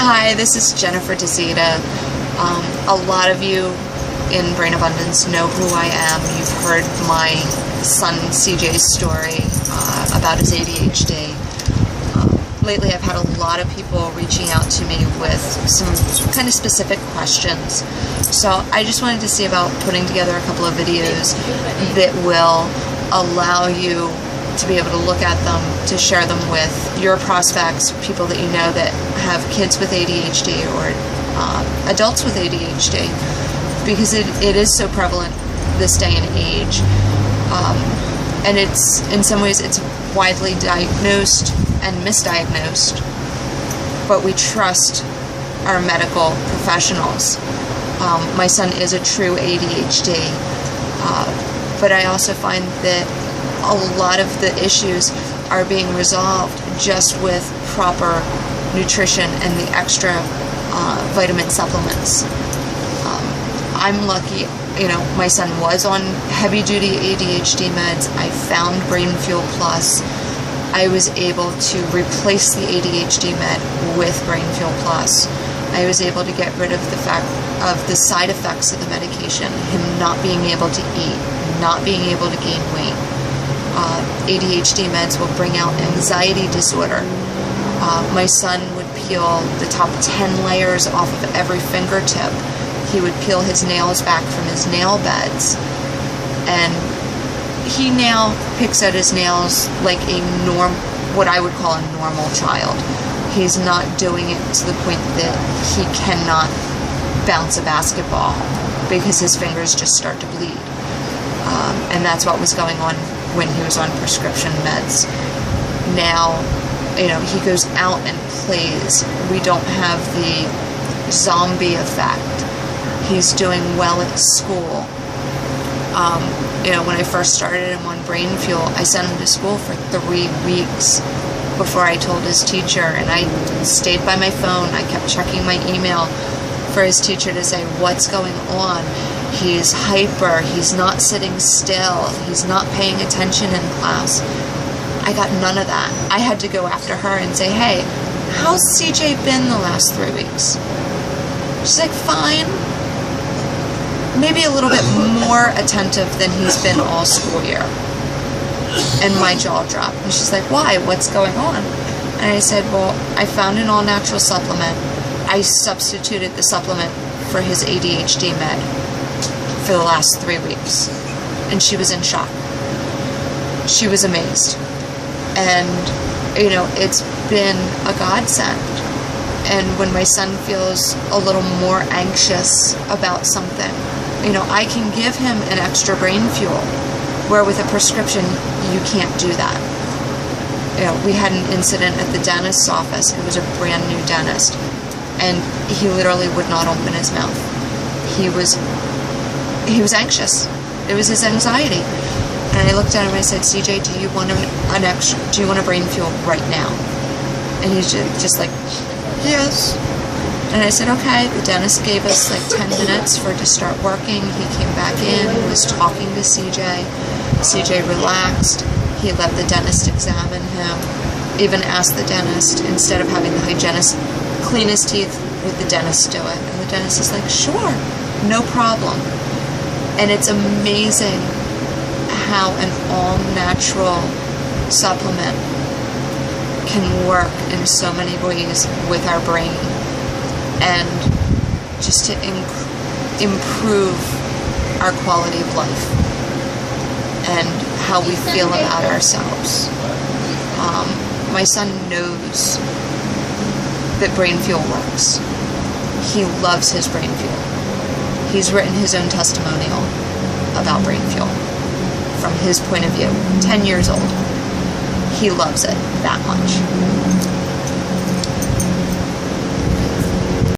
Hi, this is Jennifer DeZeta. A lot of you in Brain Abundance know who I am. You've heard my son CJ's story about his ADHD. Lately I've had a lot of people reaching out to me with some kind of specific questions. So I just wanted to see about putting together a couple of videos that will allow you to be able to look at them, to share them with your prospects, people that you know that have kids with ADHD or adults with ADHD, because it is so prevalent this day and age. And it's, in some ways, it's widely diagnosed and misdiagnosed, but we trust our medical professionals. My son is a true ADHD, but I also find that a lot of the issues are being resolved just with proper nutrition and the extra vitamin supplements. I'm lucky, my son was on heavy-duty ADHD meds. I found Brain Fuel Plus. I was able to replace the ADHD med with Brain Fuel Plus. I was able to get rid of the fact of the side effects of the medication, him not being able to eat, not being able to gain weight. ADHD meds will bring out anxiety disorder. My son would peel the top 10 layers off of every fingertip. He would peel his nails back from his nail beds. And he now picks at his nails like what I would call a normal child. He's not doing it to the point that he cannot bounce a basketball because his fingers just start to bleed. And that's what was going on when he was on prescription meds. Now, he goes out and plays. We don't have the zombie effect. He's doing well at school. When I first started him on Brain Fuel, I sent him to school for 3 weeks before I told his teacher, and I stayed by my phone. I kept checking my email for his teacher to say, what's going on? He's hyper, he's not sitting still, he's not paying attention in class. I got none of that. I had to go after her and say, hey, how's CJ been the last 3 weeks? She's like, fine. Maybe a little bit more attentive than he's been all school year. And my jaw dropped. And she's like, why? What's going on? And I said, well, I found an all-natural supplement. I substituted the supplement for his ADHD med for the last 3 weeks. And she was in shock. She was amazed. And, it's been a godsend. And when my son feels a little more anxious about something, I can give him an extra brain fuel, where with a prescription, you can't do that. We had an incident at the dentist's office. It was a brand new dentist. And he literally would not open his mouth. He was anxious. It was his anxiety. And I looked at him and I said, CJ, do you want a brain fuel right now? And he's just like, yes. And I said, okay. The dentist gave us like 10 minutes for it to start working. He came back in, was talking to CJ. CJ relaxed. He let the dentist examine him. Even asked the dentist, instead of having the hygienist clean his teeth, would the dentist do it? And the dentist is like, sure, no problem. And it's amazing how an all-natural supplement can work in so many ways with our brain, and just to improve our quality of life and how we feel about ourselves. My son knows that Brain Fuel works. He loves his Brain Fuel. He's written his own testimonial about Brain Fuel from his point of view, 10 years old. He loves it that much.